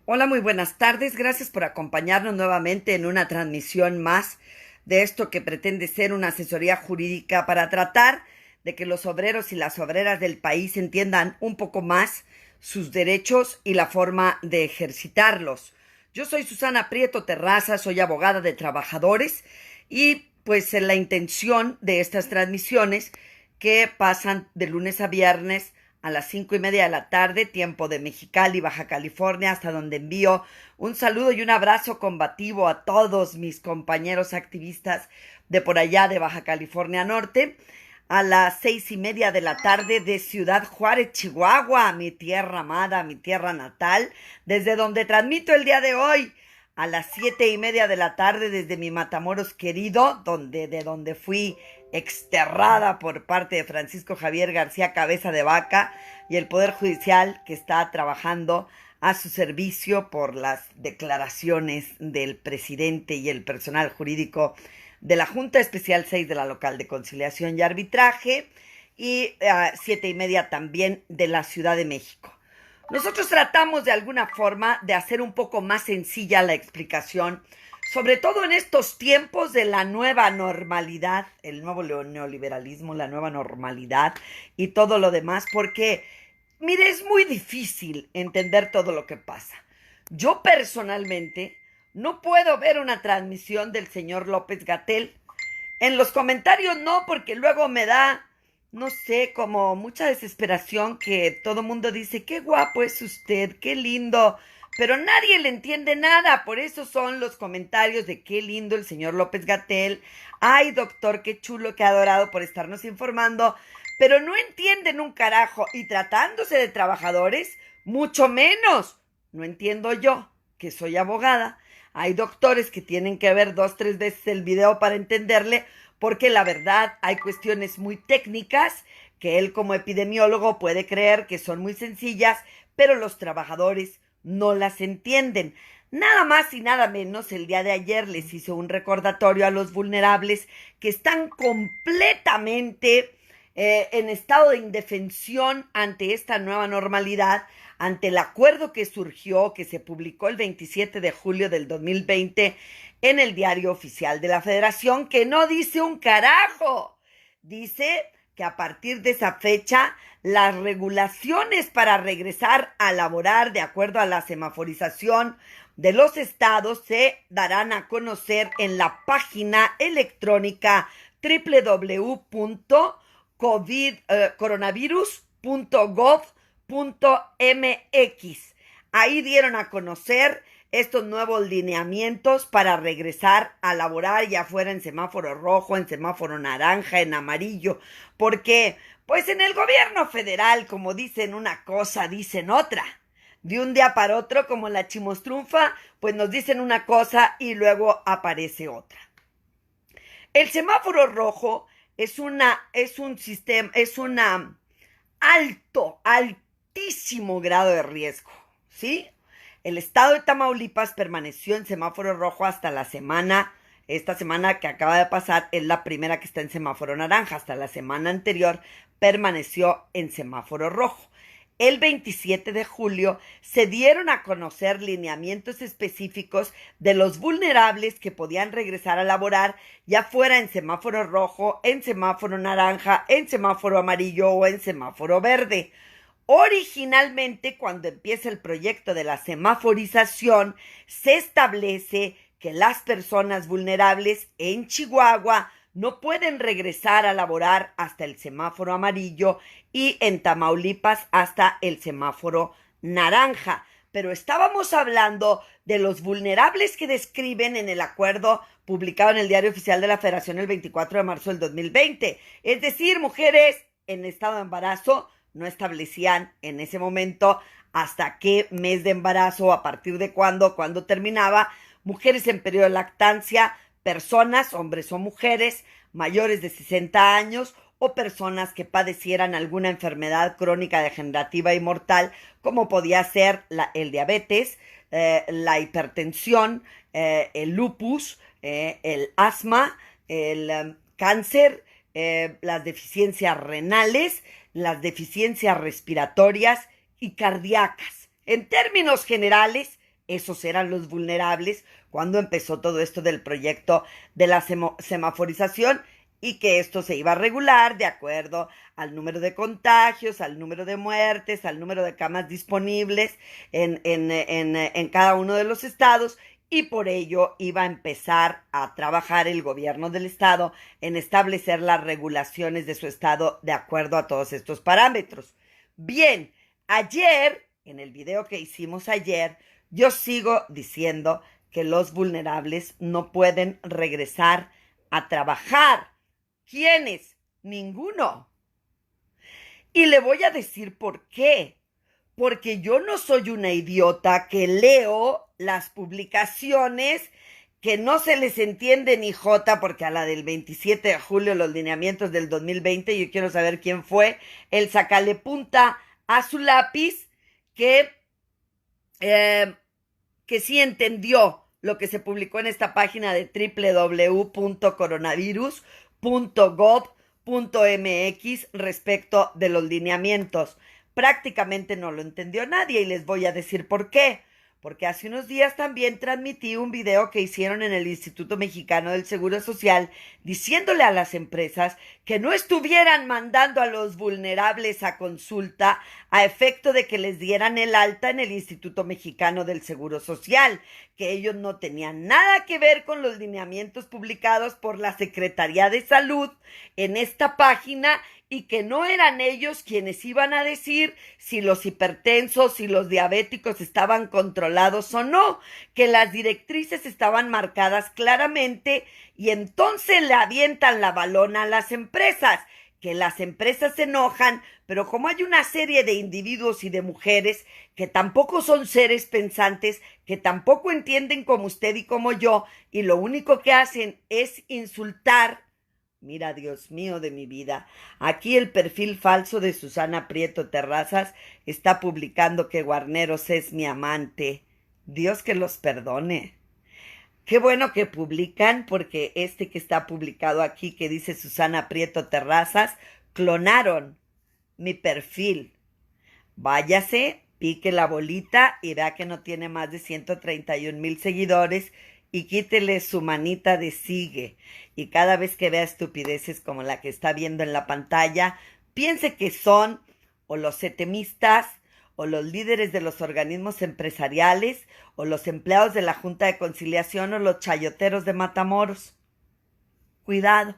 Hola, muy buenas tardes. Gracias por acompañarnos nuevamente en una transmisión más de esto que pretende ser una asesoría jurídica para tratar de que los obreros y las obreras del país entiendan un poco más sus derechos y la forma de ejercitarlos. Yo soy Susana Prieto Terraza, soy abogada de trabajadores y pues la intención de estas transmisiones que pasan de lunes a viernes a las 5:30 de la tarde, tiempo de Mexicali, Baja California, hasta donde envío un saludo y un abrazo combativo a todos mis compañeros activistas de por allá de Baja California Norte, a las 6:30 de la tarde de Ciudad Juárez, Chihuahua, mi tierra amada, mi tierra natal, desde donde transmito el día de hoy, a las 7:30 de la tarde desde mi Matamoros querido, de donde fui exterrada por parte de Francisco Javier García Cabeza de Vaca y el Poder Judicial que está trabajando a su servicio por las declaraciones del presidente y el personal jurídico de la Junta Especial 6 de la Local de Conciliación y Arbitraje y 7:30 también de la Ciudad de México. Nosotros tratamos de alguna forma de hacer un poco más sencilla la explicación, sobre todo en estos tiempos de la nueva normalidad, el nuevo neoliberalismo, la nueva normalidad y todo lo demás, porque, mire, es muy difícil entender todo lo que pasa. Yo personalmente no puedo ver una transmisión del señor López-Gatell. En los comentarios no, porque luego me da, no sé, como mucha desesperación que todo mundo dice, qué guapo es usted, qué lindo, pero nadie le entiende nada. Por eso son los comentarios de qué lindo el señor López-Gatell. Ay, doctor, qué chulo, qué adorado por estarnos informando, pero no entienden un carajo, y tratándose de trabajadores, mucho menos. No entiendo yo, que soy abogada. Hay doctores que tienen que ver 2, 3 veces el video para entenderle, porque la verdad hay cuestiones muy técnicas que él como epidemiólogo puede creer que son muy sencillas, pero los trabajadores no las entienden. Nada más y nada menos, el día de ayer les hizo un recordatorio a los vulnerables que están completamente en estado de indefensión ante esta nueva normalidad, ante el acuerdo que surgió, que se publicó el 27 de julio del 2020 en el Diario Oficial de la Federación, que no dice un carajo. Dice que a partir de esa fecha las regulaciones para regresar a laborar de acuerdo a la semaforización de los estados se darán a conocer en la página electrónica www.coronavirus.gov.mx. Ahí dieron a conocer estos nuevos lineamientos para regresar a laborar, ya fuera en semáforo rojo, en semáforo naranja, en amarillo, porque pues en el gobierno federal, como dicen una cosa, dicen otra. De un día para otro, como la chimostrunfa, pues nos dicen una cosa y luego aparece otra. El semáforo rojo es un altísimo grado de riesgo, ¿sí? El estado de Tamaulipas permaneció en semáforo rojo hasta esta semana que acaba de pasar es la primera que está en semáforo naranja. Hasta la semana anterior permaneció en semáforo rojo. El 27 de julio se dieron a conocer lineamientos específicos de los vulnerables que podían regresar a laborar, ya fuera en semáforo rojo, en semáforo naranja, en semáforo amarillo o en semáforo verde. Originalmente, cuando empieza el proyecto de la semaforización, se establece que las personas vulnerables en Chihuahua no pueden regresar a laborar hasta el semáforo amarillo y en Tamaulipas hasta el semáforo naranja. Pero estábamos hablando de los vulnerables que describen en el acuerdo publicado en el Diario Oficial de la Federación el 24 de marzo del 2020. Es decir, mujeres en estado de embarazo. No establecían en ese momento hasta qué mes de embarazo, a partir de cuándo terminaba. Mujeres en periodo de lactancia, personas, hombres o mujeres, mayores de 60 años o personas que padecieran alguna enfermedad crónica degenerativa y mortal, como podía ser el diabetes, la hipertensión, el lupus, el asma, el cáncer, las deficiencias renales, las deficiencias respiratorias y cardíacas. En términos generales, Esos eran los vulnerables cuando empezó todo esto del proyecto de la semaforización y que esto se iba a regular de acuerdo al número de contagios, al número de muertes, al número de camas disponibles en cada uno de los estados, y por ello iba a empezar a trabajar el gobierno del estado en establecer las regulaciones de su estado de acuerdo a todos estos parámetros. Bien, ayer, en el video que hicimos ayer, yo sigo diciendo que los vulnerables no pueden regresar a trabajar. ¿Quiénes? Ninguno. Y le voy a decir por qué. Porque yo no soy una idiota que leo las publicaciones que no se les entiende ni jota, porque a la del 27 de julio, los lineamientos del 2020, yo quiero saber quién fue el sacale punta a su lápiz que sí entendió lo que se publicó en esta página de www.coronavirus.gov.mx respecto de los lineamientos. Prácticamente no lo entendió nadie y les voy a decir por qué. Porque hace unos días también transmití un video que hicieron en el Instituto Mexicano del Seguro Social diciéndole a las empresas que no estuvieran mandando a los vulnerables a consulta a efecto de que les dieran el alta en el Instituto Mexicano del Seguro Social, que ellos no tenían nada que ver con los lineamientos publicados por la Secretaría de Salud en esta página y que no eran ellos quienes iban a decir si los hipertensos y los diabéticos estaban controlados o no, que las directrices estaban marcadas claramente y entonces le avientan la balona a las empresas, que las empresas se enojan, pero como hay una serie de individuos y de mujeres que tampoco son seres pensantes, que tampoco entienden como usted y como yo, y lo único que hacen es insultar. Mira, Dios mío de mi vida, aquí el perfil falso de Susana Prieto Terrazas está publicando que Guarneros es mi amante. Dios que los perdone. Qué bueno que publican, porque este que está publicado aquí, que dice Susana Prieto Terrazas, clonaron mi perfil. Váyase, pique la bolita y vea que no tiene más de 131,000 seguidores y quítele su manita de sigue. Y cada vez que vea estupideces como la que está viendo en la pantalla, piense que son o los setemistas, o los líderes de los organismos empresariales, o los empleados de la Junta de Conciliación, o los chayoteros de Matamoros. Cuidado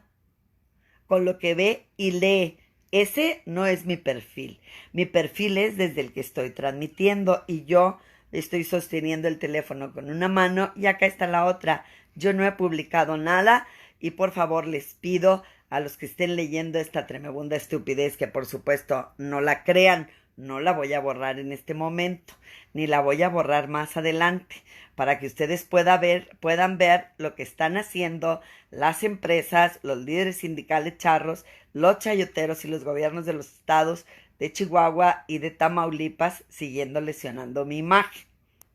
con lo que ve y lee. Ese no es mi perfil. Mi perfil es desde el que estoy transmitiendo y yo estoy sosteniendo el teléfono con una mano y acá está la otra. Yo no he publicado nada y por favor les pido a los que estén leyendo esta tremenda estupidez, que por supuesto no la crean, no la voy a borrar en este momento, ni la voy a borrar más adelante, para que ustedes puedan ver lo que están haciendo las empresas, los líderes sindicales charros, los chayoteros y los gobiernos de los estados de Chihuahua y de Tamaulipas, siguiendo lesionando mi imagen.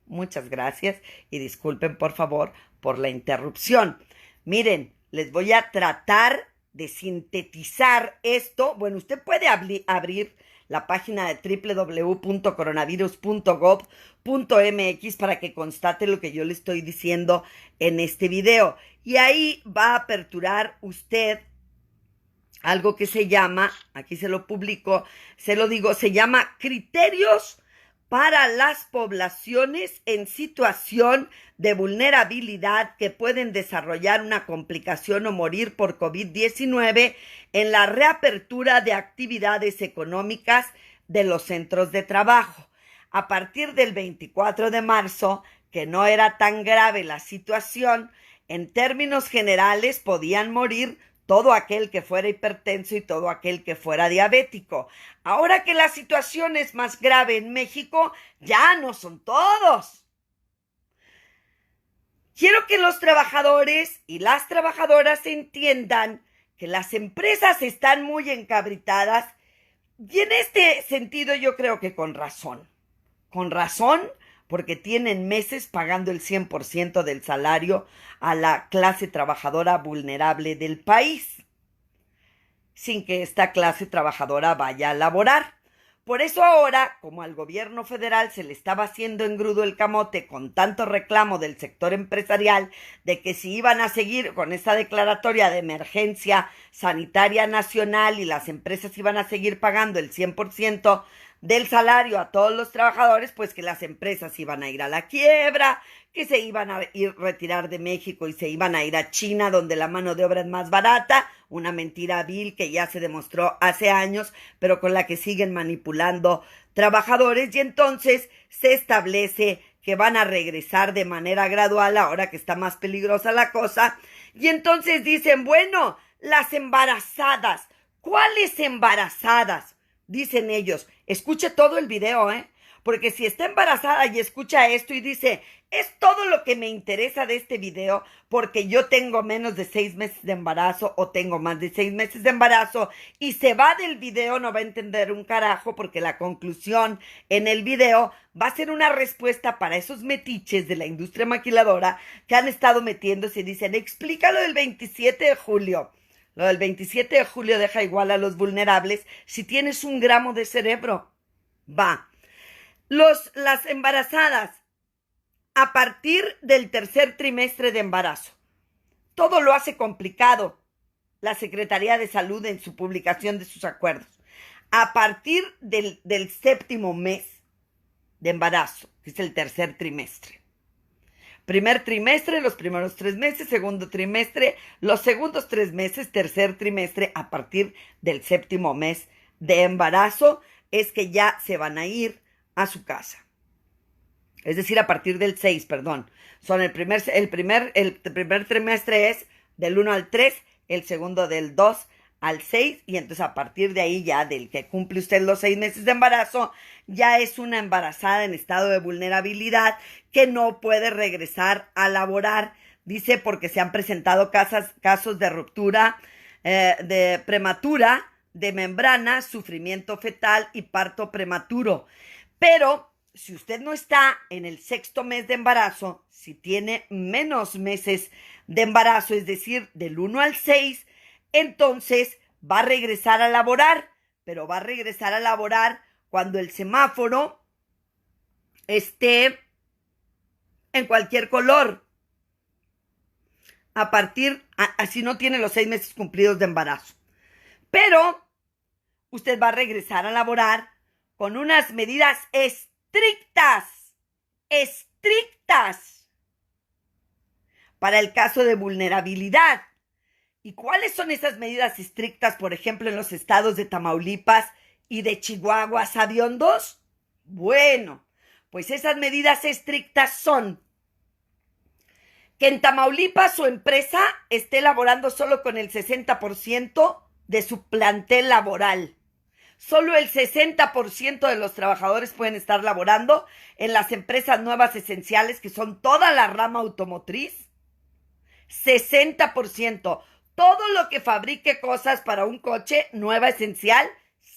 Muchas gracias y disculpen por favor por la interrupción. Miren, les voy a tratar de sintetizar esto. Bueno, usted puede abrir la página de www.coronavirus.gov.mx para que constate lo que yo le estoy diciendo en este video. Y ahí va a aperturar usted algo que se llama, aquí se lo publico, se lo digo, se llama Criterios para las poblaciones en situación de vulnerabilidad que pueden desarrollar una complicación o morir por COVID-19 en la reapertura de actividades económicas de los centros de trabajo. A partir del 24 de marzo, que no era tan grave la situación, en términos generales podían morir todo aquel que fuera hipertenso y todo aquel que fuera diabético. Ahora que la situación es más grave en México, ya no son todos. Quiero que los trabajadores y las trabajadoras entiendan que las empresas están muy encabritadas y en este sentido yo creo que con razón. Con razón, porque tienen meses pagando el 100% del salario a la clase trabajadora vulnerable del país, sin que esta clase trabajadora vaya a laborar. Por eso ahora, como al gobierno federal se le estaba haciendo engrudo el camote con tanto reclamo del sector empresarial de que si iban a seguir con esta declaratoria de emergencia sanitaria nacional y las empresas iban a seguir pagando el 100% del salario a todos los trabajadores, pues que las empresas iban a ir a la quiebra, que se iban a ir retirar de México y se iban a ir a China, donde la mano de obra es más barata, una mentira vil que ya se demostró hace años, pero con la que siguen manipulando trabajadores, y entonces se establece que van a regresar de manera gradual ahora que está más peligrosa la cosa, y entonces dicen, bueno, las embarazadas, ¿cuáles embarazadas? Dicen ellos, escuche todo el video, porque si está embarazada y escucha esto y dice, es todo lo que me interesa de este video, porque yo tengo menos de 6 meses de embarazo o tengo más de 6 meses de embarazo, y se va del video, no va a entender un carajo, porque la conclusión en el video va a ser una respuesta para esos metiches de la industria maquiladora que han estado metiéndose y dicen, explícalo del 27 de julio. Lo del 27 de julio deja igual a los vulnerables si tienes 1 gramo de cerebro. Va. Las embarazadas a partir del 3er trimestre de embarazo. Todo lo hace complicado la Secretaría de Salud en su publicación de sus acuerdos. A partir del 7º mes de embarazo, que es el 3er trimestre. Primer trimestre, los primeros 3 meses, segundo trimestre, los segundos 3 meses, 3er trimestre, a partir del 7º mes de embarazo, es que ya se van a ir a su casa. Es decir, a partir del 6, perdón. Son el primer trimestre es del 1 al 3, el segundo del 2 al 6, y entonces a partir de ahí ya del que cumple usted los 6 meses de embarazo, ya es una embarazada en estado de vulnerabilidad que no puede regresar a laborar, dice, porque se han presentado casos de ruptura de prematura, de membrana, sufrimiento fetal y parto prematuro. Pero si usted no está en el 6º mes de embarazo, si tiene menos meses de embarazo, es decir, del 1 al 6, entonces va a regresar a laborar, pero va a regresar a laborar cuando el semáforo esté en cualquier color. Así no tiene los 6 meses cumplidos de embarazo. Pero usted va a regresar a laborar con unas medidas estrictas para el caso de vulnerabilidad. ¿Y cuáles son esas medidas estrictas, por ejemplo, en los estados de Tamaulipas y de Chihuahua, sabiondos? Bueno, pues esas medidas estrictas son que en Tamaulipas su empresa esté laborando solo con el 60% de su plantel laboral. Solo el 60% de los trabajadores pueden estar laborando en las empresas nuevas esenciales, que son toda la rama automotriz. 60%. Todo lo que fabrique cosas para un coche nueva esencial,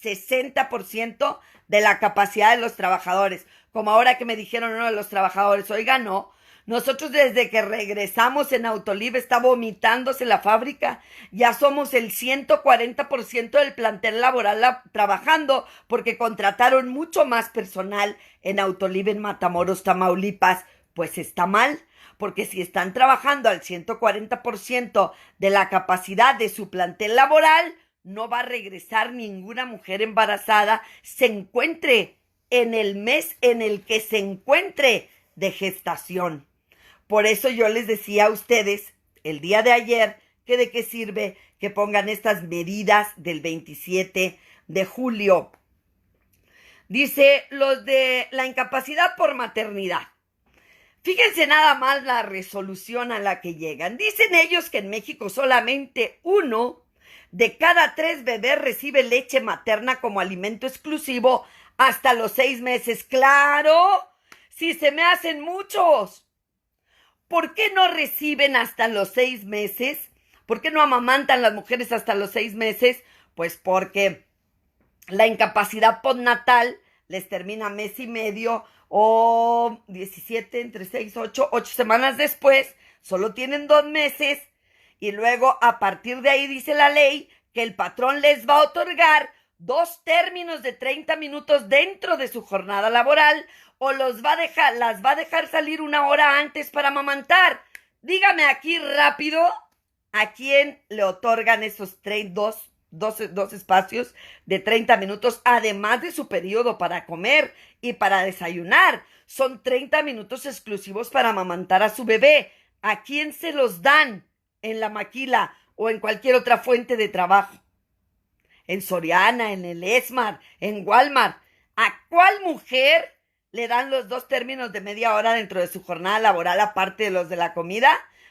60% de la capacidad de los trabajadores. Como ahora que me dijeron uno de los trabajadores, oiga, no, nosotros desde que regresamos en Autoliv está vomitándose la fábrica. Ya somos el 140% del plantel laboral trabajando, porque contrataron mucho más personal en Autoliv en Matamoros, Tamaulipas. Pues está mal, porque si están trabajando al 140% de la capacidad de su plantel laboral, no va a regresar ninguna mujer embarazada, se encuentre en el mes en el que se encuentre de gestación. Por eso yo les decía a ustedes el día de ayer que de qué sirve que pongan estas medidas del 27 de julio. Dice los de la incapacidad por maternidad. Fíjense nada más la resolución a la que llegan. Dicen ellos que en México solamente 1 de cada 3 bebés recibe leche materna como alimento exclusivo hasta los 6 meses. ¡Claro! Si se me hacen muchos. ¿Por qué no reciben hasta los 6 meses? ¿Por qué no amamantan las mujeres hasta los 6 meses? Pues porque la incapacidad postnatal les termina mes y medio o 17, entre 6, 8 semanas después. Solo tienen 2 meses y luego a partir de ahí dice la ley que el patrón les va a otorgar 2 términos de 30 minutos dentro de su jornada laboral o las va a dejar salir 1 hora antes para amamantar. Dígame aquí rápido a quién le otorgan esos dos espacios de 30 minutos, además de su periodo para comer y para desayunar. Son 30 minutos exclusivos para amamantar a su bebé. ¿A quién se los dan? ¿En la maquila o en cualquier otra fuente de trabajo? En Soriana, en el Esmar, en Walmart. ¿A cuál mujer le dan los 2 términos de media hora dentro de su jornada laboral, aparte de los de la comida,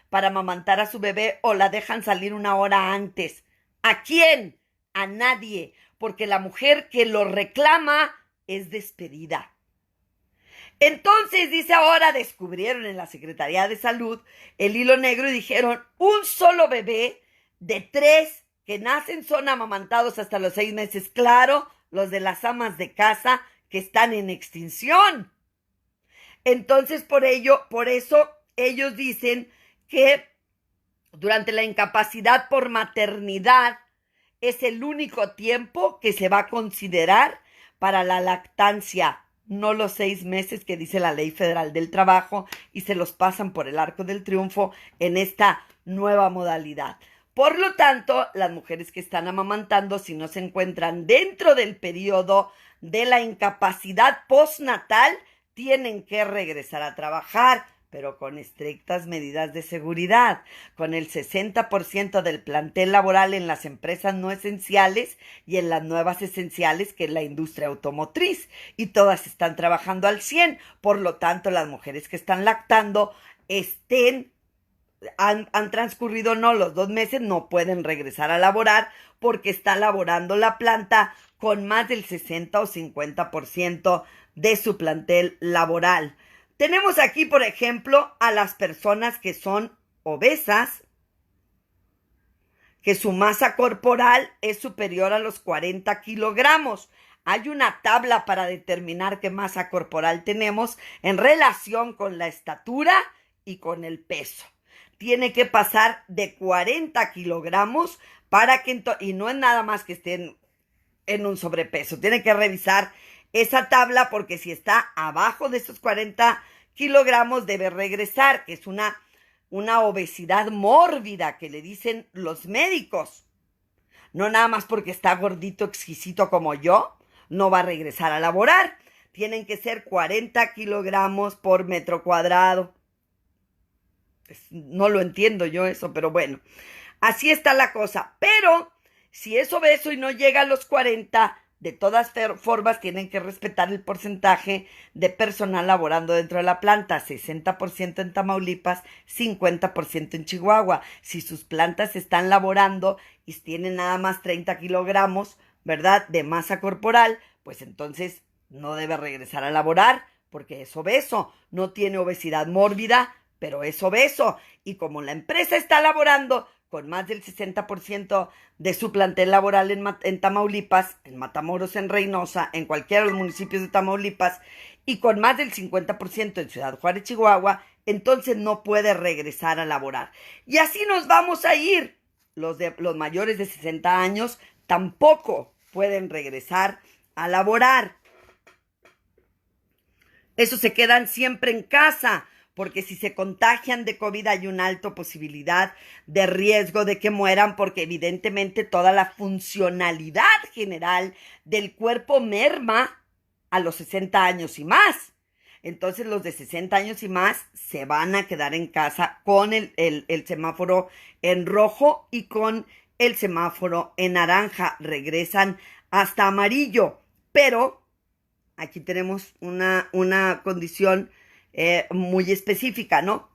para amamantar a su bebé o la dejan salir 1 hora antes? ¿A quién? A nadie, porque la mujer que lo reclama es despedida. Entonces, dice, ahora descubrieron en la Secretaría de Salud el hilo negro y dijeron, un solo bebé de 3 que nacen son amamantados hasta los 6 meses. Claro, los de las amas de casa que están en extinción. Entonces, por eso ellos dicen que durante la incapacidad por maternidad es el único tiempo que se va a considerar para la lactancia, no los 6 meses que dice la Ley Federal del Trabajo y se los pasan por el arco del triunfo en esta nueva modalidad. Por lo tanto, las mujeres que están amamantando, si no se encuentran dentro del periodo de la incapacidad postnatal, tienen que regresar a trabajar, pero con estrictas medidas de seguridad, con el 60% del plantel laboral en las empresas no esenciales y en las nuevas esenciales, que es la industria automotriz, y todas están trabajando al 100%. Por lo tanto, las mujeres que están lactando han transcurrido no los 2 meses, no pueden regresar a laborar porque está laborando la planta con más del 60 o 50% de su plantel laboral. Tenemos aquí, por ejemplo, a las personas que son obesas, que su masa corporal es superior a los 40 kilogramos. Hay una tabla para determinar qué masa corporal tenemos en relación con la estatura y con el peso. Tiene que pasar de 40 kilogramos para que, y no es nada más que estén en un sobrepeso. Tiene que revisar esa tabla porque si está abajo de esos 40 kilogramos debe regresar, que es una obesidad mórbida que le dicen los médicos. No nada más porque está gordito, exquisito como yo, no va a regresar a laborar. Tienen que ser 40 kilogramos por metro cuadrado. No lo entiendo yo eso, pero bueno, así está la cosa. Pero si es obeso y no llega a los 40, de todas formas tienen que respetar el porcentaje de personal laborando dentro de la planta, 60% en Tamaulipas, 50% en Chihuahua. Si sus plantas están laborando y tienen nada más 30 kilogramos, ¿verdad?, de masa corporal, pues entonces no debe regresar a laborar porque es obeso. No tiene obesidad mórbida, pero es obeso. Y como la empresa está laborando con más del 60% de su plantel laboral en Tamaulipas, en Matamoros, en Reynosa, en cualquiera de los municipios de Tamaulipas, y con más del 50% en Ciudad Juárez, Chihuahua, entonces no puede regresar a laborar. Y así nos vamos a ir. Los mayores de 60 años tampoco pueden regresar a laborar. Esos se quedan siempre en casa, porque si se contagian de COVID hay una alta posibilidad de riesgo de que mueran, porque evidentemente toda la funcionalidad general del cuerpo merma a los 60 años y más. Entonces los de 60 años y más se van a quedar en casa con el semáforo en rojo y con el semáforo en naranja. Regresan hasta amarillo, pero aquí tenemos una condición muy específica, ¿no?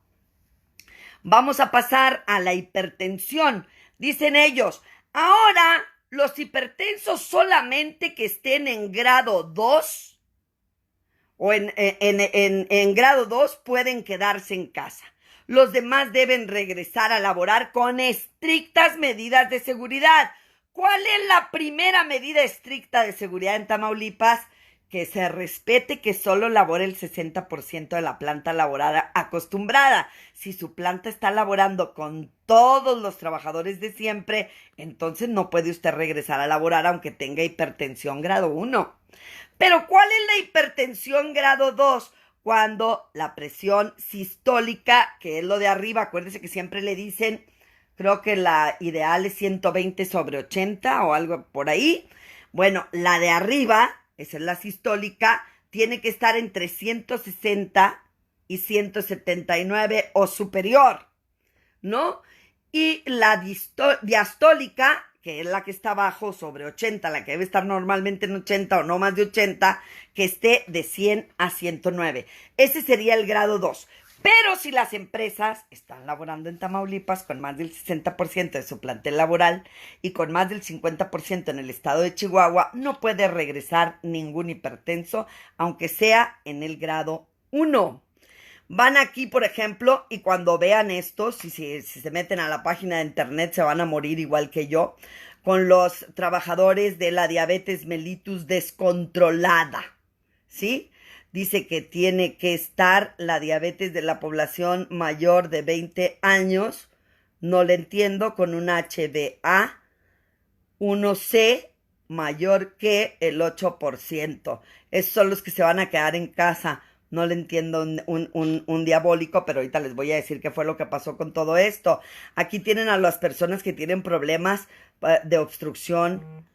Vamos a pasar a la hipertensión. Dicen ellos, ahora los hipertensos solamente que estén en grado 2 o en grado 2 pueden quedarse en casa. Los demás deben regresar a laborar con estrictas medidas de seguridad. ¿Cuál es la primera medida estricta de seguridad en Tamaulipas? que se respete que solo labore el 60% de la planta laborada acostumbrada. Si su planta está laborando con todos los trabajadores de siempre, entonces no puede usted regresar a laborar aunque tenga hipertensión grado 1. Pero ¿cuál es la hipertensión grado 2? Cuando la presión sistólica, que es lo de arriba, acuérdese que siempre le dicen, creo que la ideal es 120/80 o algo por ahí. Bueno, la de arriba, esa es la sistólica, tiene que estar entre 160 y 179 o superior, ¿no? Y la diastólica, que es la que está abajo sobre 80, la que debe estar normalmente en 80 o no más de 80, que esté de 100 a 109. Ese sería el grado 2. Pero si las empresas están laborando en Tamaulipas con más del 60% de su plantel laboral y con más del 50% en el estado de Chihuahua, no puede regresar ningún hipertenso, aunque sea en el grado 1. Van aquí, por ejemplo, y cuando vean esto, si se meten a la página de internet se van a morir igual que yo, con los trabajadores de la diabetes mellitus descontrolada, ¿sí? Dice que tiene que estar la diabetes de la población mayor de 20 años, no le entiendo, con un HbA1c mayor que el 8%. Esos son los que se van a quedar en casa. No le entiendo un diabólico, pero ahorita les voy a decir qué fue lo que pasó con todo esto. Aquí tienen a las personas que tienen problemas de obstrucción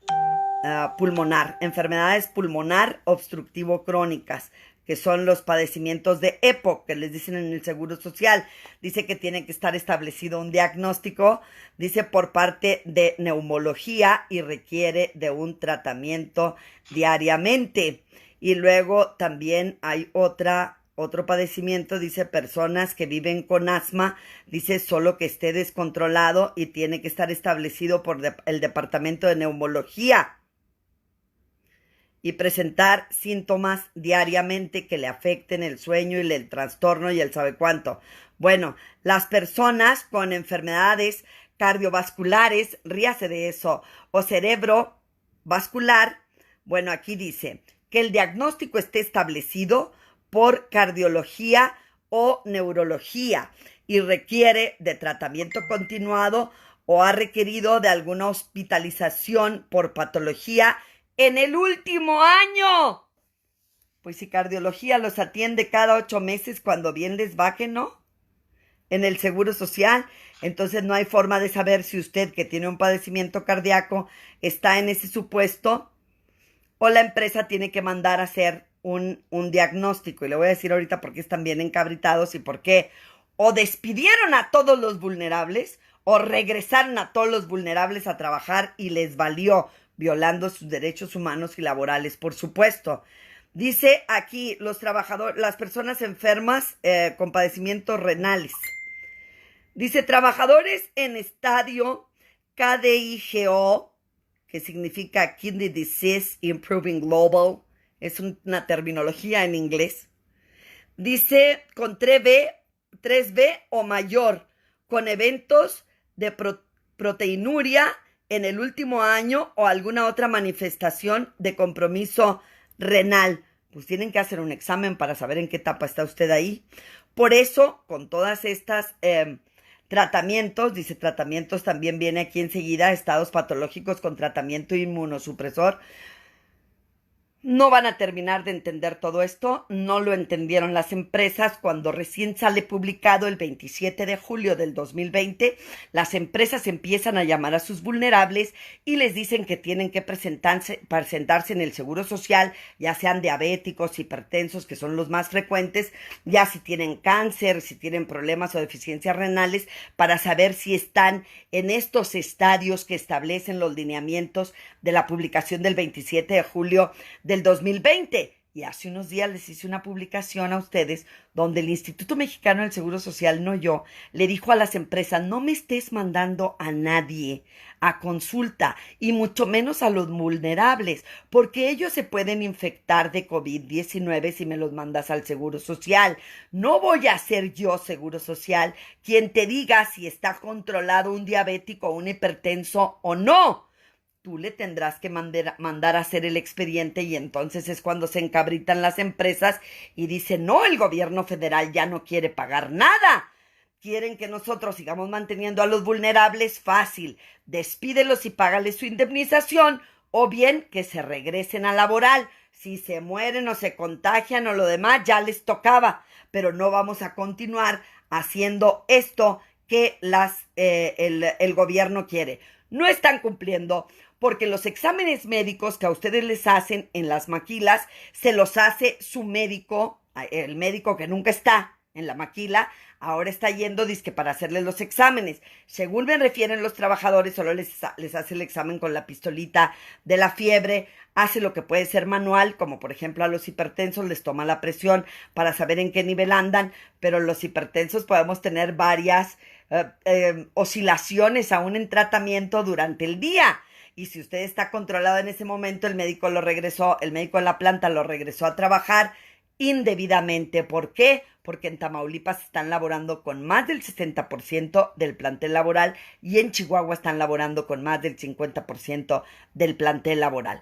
pulmonar, enfermedades pulmonar obstructivo crónicas, que son los padecimientos de EPOC, que les dicen en el Seguro Social. Dice que tiene que estar establecido un diagnóstico, dice por parte de neumología y requiere de un tratamiento diariamente. Y luego también hay otro padecimiento, dice personas que viven con asma, dice solo que esté descontrolado y tiene que estar establecido por el Departamento de Neumología y presentar síntomas diariamente que le afecten el sueño y el trastorno y el sabe cuánto. Bueno, las personas con enfermedades cardiovasculares, ríase de eso, o cerebrovascular, bueno, aquí dice que el diagnóstico esté establecido por cardiología o neurología y requiere de tratamiento continuado o ha requerido de alguna hospitalización por patología en el último año. Pues si cardiología los atiende cada 8 meses cuando bien les baje, ¿no? En el Seguro Social, entonces no hay forma de saber si usted que tiene un padecimiento cardíaco está en ese supuesto o la empresa tiene que mandar a hacer un diagnóstico. Y le voy a decir ahorita por qué están bien encabritados y por qué o despidieron a todos los vulnerables o regresaron a todos los vulnerables a trabajar y les valió, violando sus derechos humanos y laborales, por supuesto. Dice aquí los trabajadores, las personas enfermas con padecimientos renales. Dice trabajadores en estadio KDIGO, que significa Kidney Disease Improving Global, es una terminología en inglés. Dice con 3B o mayor, con eventos de proteinuria en el último año o alguna otra manifestación de compromiso renal. Pues tienen que hacer un examen para saber en qué etapa está usted ahí. Por eso, con todas estas tratamientos, dice tratamientos, también viene aquí enseguida estados patológicos con tratamiento inmunosupresor. No van a terminar de entender todo esto, no lo entendieron las empresas cuando recién sale publicado el 27 de julio del 2020, las empresas empiezan a llamar a sus vulnerables y les dicen que tienen que presentarse en el Seguro Social, ya sean diabéticos, hipertensos, que son los más frecuentes, ya si tienen cáncer, si tienen problemas o deficiencias renales, para saber si están en estos estadios que establecen los lineamientos de la publicación del 27 de julio del 2020. Y hace unos días les hice una publicación a ustedes donde el Instituto Mexicano del Seguro Social, no yo, le dijo a las empresas, no me estés mandando a nadie a consulta y mucho menos a los vulnerables, porque ellos se pueden infectar de COVID-19 si me los mandas al Seguro Social. No voy a ser yo, Seguro Social, quien te diga si está controlado un diabético o un hipertenso o no. tú le tendrás que mandar a hacer el expediente y entonces es cuando se encabritan las empresas y dicen, no, el gobierno federal ya no quiere pagar nada. Quieren que nosotros sigamos manteniendo a los vulnerables. Fácil, despídelos y págales su indemnización o bien que se regresen a laboral. Si se mueren o se contagian o lo demás, ya les tocaba, pero no vamos a continuar haciendo esto que el gobierno quiere. No están cumpliendo porque los exámenes médicos que a ustedes les hacen en las maquilas se los hace su médico, el médico que nunca está en la maquila, ahora está yendo dizque para hacerles los exámenes. Según me refieren los trabajadores, solo les hace el examen con la pistolita de la fiebre, hace lo que puede ser manual, como por ejemplo a los hipertensos les toma la presión para saber en qué nivel andan, pero los hipertensos podemos tener varias oscilaciones aún en tratamiento durante el día. Y si usted está controlado en ese momento, el médico de la planta lo regresó a trabajar indebidamente. ¿Por qué? Porque en Tamaulipas están laborando con más del 60% del plantel laboral y en Chihuahua están laborando con más del 50% del plantel laboral.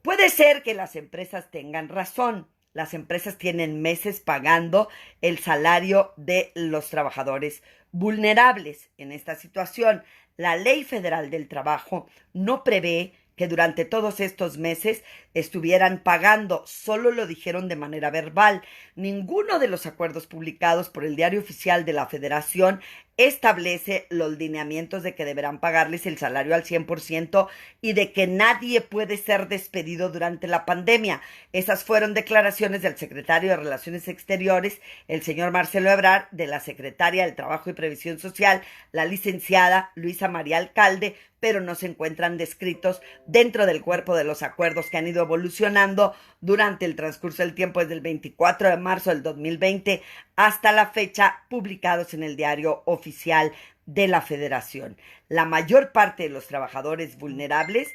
Puede ser que las empresas tengan razón. Las empresas tienen meses pagando el salario de los trabajadores vulnerables en esta situación. La Ley Federal del Trabajo no prevé que durante todos estos meses estuvieran pagando, solo lo dijeron de manera verbal. Ninguno de los acuerdos publicados por el Diario Oficial de la Federación establece los lineamientos de que deberán pagarles el salario al 100% y de que nadie puede ser despedido durante la pandemia. Esas fueron declaraciones del secretario de Relaciones Exteriores, el señor Marcelo Ebrard, de la secretaria del Trabajo y Previsión Social, la licenciada Luisa María Alcalde, pero no se encuentran descritos dentro del cuerpo de los acuerdos que han ido evolucionando durante el transcurso del tiempo desde el 24 de marzo del 2020 hasta la fecha, publicados en el Diario Oficial de la Federación. La mayor parte de los trabajadores vulnerables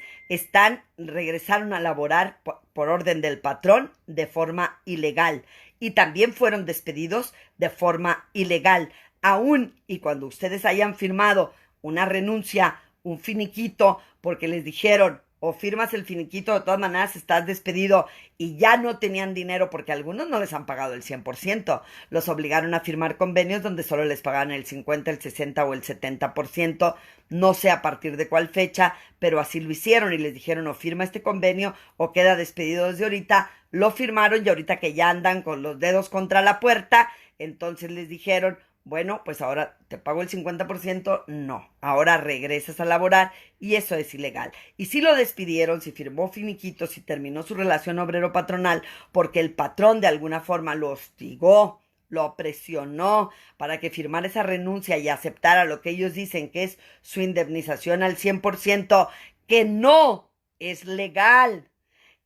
regresaron a laborar por orden del patrón de forma ilegal y también fueron despedidos de forma ilegal. Aún y cuando ustedes hayan firmado una renuncia, un finiquito, porque les dijeron, o firmas el finiquito, de todas maneras estás despedido, y ya no tenían dinero porque algunos no les han pagado el 100%, los obligaron a firmar convenios donde solo les pagaban el 50, el 60 o el 70%, no sé a partir de cuál fecha, pero así lo hicieron y les dijeron o firma este convenio o queda despedido desde ahorita. Lo firmaron y ahorita que ya andan con los dedos contra la puerta, entonces les dijeron, bueno, pues ahora te pago el 50%, no, ahora regresas a laborar y eso es ilegal. Y si lo despidieron, si firmó finiquito, si terminó su relación obrero-patronal, porque el patrón de alguna forma lo hostigó, lo presionó para que firmara esa renuncia y aceptara lo que ellos dicen que es su indemnización al 100%, que no es legal.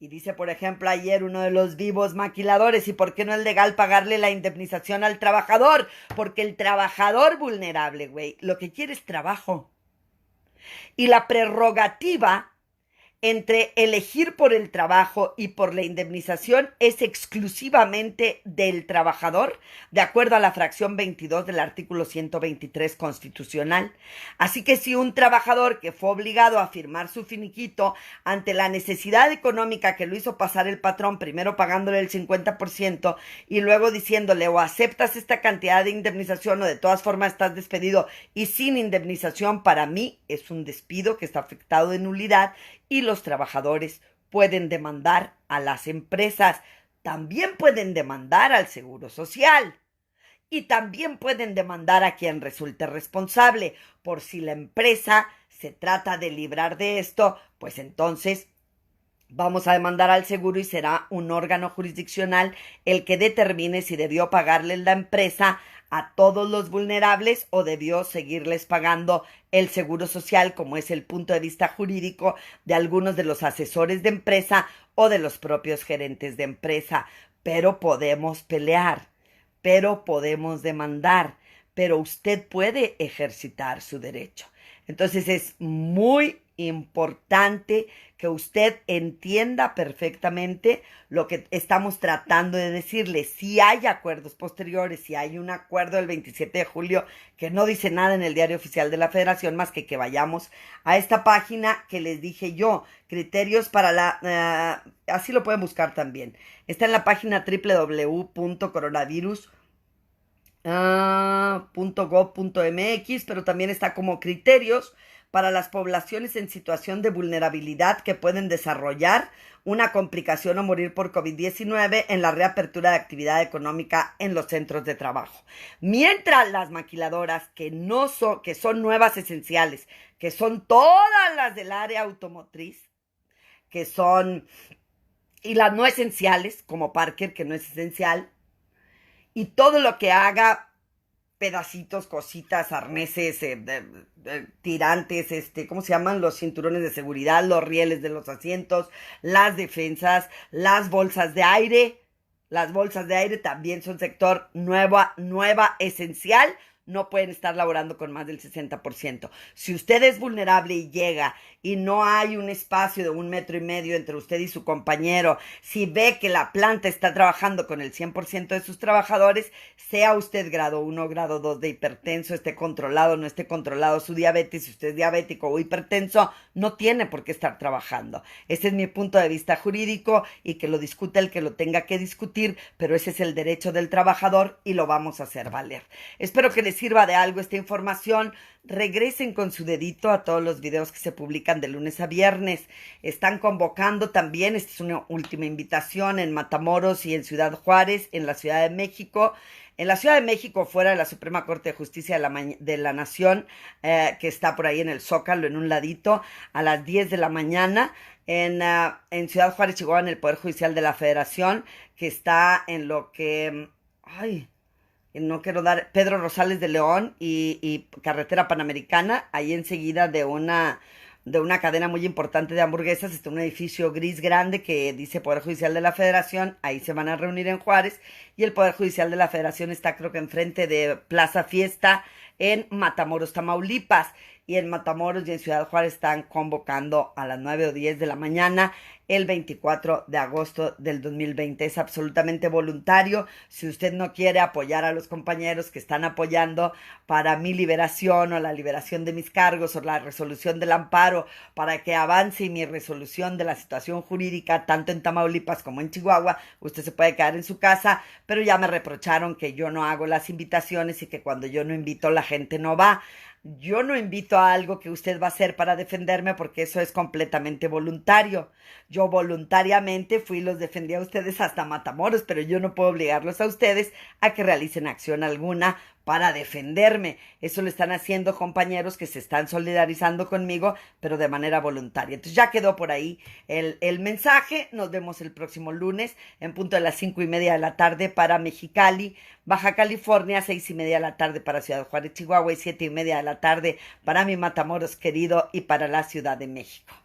Y dice, por ejemplo, ayer uno de los vivos maquiladores, ¿y por qué no es legal pagarle la indemnización al trabajador? Porque el trabajador vulnerable, güey, lo que quiere es trabajo. Y la prerrogativa entre elegir por el trabajo y por la indemnización es exclusivamente del trabajador, de acuerdo a la fracción 22 del artículo 123 constitucional. Así que si un trabajador que fue obligado a firmar su finiquito ante la necesidad económica que lo hizo pasar el patrón, primero pagándole el 50% y luego diciéndole o aceptas esta cantidad de indemnización o de todas formas estás despedido y sin indemnización, para mí es un despido que está afectado de nulidad y los trabajadores pueden demandar a las empresas, también pueden demandar al Seguro Social y también pueden demandar a quien resulte responsable. Por si la empresa se trata de librar de esto, pues entonces vamos a demandar al seguro y será un órgano jurisdiccional el que determine si debió pagarle la empresa a todos los vulnerables o debió seguirles pagando el seguro social, como es el punto de vista jurídico de algunos de los asesores de empresa o de los propios gerentes de empresa. Pero podemos pelear, pero podemos demandar, pero usted puede ejercitar su derecho. Entonces es muy importante que usted entienda perfectamente lo que estamos tratando de decirle. Si hay acuerdos posteriores, si hay un acuerdo del 27 de julio que no dice nada en el Diario Oficial de la Federación más que vayamos a esta página que les dije yo, criterios para la... así lo pueden buscar también. Está en la página www.coronavirus.gov.mx, pero también está como criterios para las poblaciones en situación de vulnerabilidad que pueden desarrollar una complicación o morir por COVID-19 en la reapertura de actividad económica en los centros de trabajo. Mientras las maquiladoras que son nuevas esenciales, que son todas las del área automotriz, que son, y las no esenciales, como Parker, que no es esencial, y todo lo que haga pedacitos, cositas, arneses, tirantes, ¿cómo se llaman? Los cinturones de seguridad, los rieles de los asientos, las defensas, las bolsas de aire. Las bolsas de aire también son sector nueva, esencial. No pueden estar laborando con más del 60%. Si usted es vulnerable y llega y no hay un espacio de 1,5 metros entre usted y su compañero, si ve que la planta está trabajando con el 100% de sus trabajadores, sea usted grado 1, grado 2 de hipertenso, esté controlado, no esté controlado su diabetes, si usted es diabético o hipertenso, no tiene por qué estar trabajando. Ese es mi punto de vista jurídico y que lo discuta el que lo tenga que discutir, pero ese es el derecho del trabajador y lo vamos a hacer valer. Espero que les sirva de algo esta información. Regresen con su dedito a todos los videos que se publican de lunes a viernes. Están convocando también, esta es una última invitación, en Matamoros y en Ciudad Juárez, en la Ciudad de México. En la Ciudad de México, fuera de la Suprema Corte de Justicia de la Nación, que está por ahí en el Zócalo, en un ladito, a las 10 de la mañana. En Ciudad Juárez, Chihuahua, en el Poder Judicial de la Federación, que está en lo que... no quiero dar, Pedro Rosales de León y Carretera Panamericana, ahí enseguida de una cadena muy importante de hamburguesas, está un edificio gris grande que dice Poder Judicial de la Federación, ahí se van a reunir en Juárez, y el Poder Judicial de la Federación está creo que enfrente de Plaza Fiesta en Matamoros, Tamaulipas, y en Matamoros y en Ciudad Juárez están convocando a las 9 o 10 de la mañana el 24 de agosto del 2020. Es absolutamente voluntario. Si usted no quiere apoyar a los compañeros que están apoyando para mi liberación o la liberación de mis cargos o la resolución del amparo para que avance mi resolución de la situación jurídica tanto en Tamaulipas como en Chihuahua, usted se puede quedar en su casa, pero ya me reprocharon que yo no hago las invitaciones y que cuando yo no invito la gente no va. Yo no invito a algo que usted va a hacer para defenderme porque eso es completamente voluntario. Yo voluntariamente fui y los defendí a ustedes hasta Matamoros, pero yo no puedo obligarlos a ustedes a que realicen acción alguna para defenderme. Eso lo están haciendo compañeros que se están solidarizando conmigo, pero de manera voluntaria. Entonces ya quedó por ahí el mensaje. Nos vemos el próximo lunes en punto de las 5:30 de la tarde para Mexicali, Baja California, 6:30 de la tarde para Ciudad Juárez, Chihuahua y 7:30 de la tarde para mi Matamoros querido y para la Ciudad de México.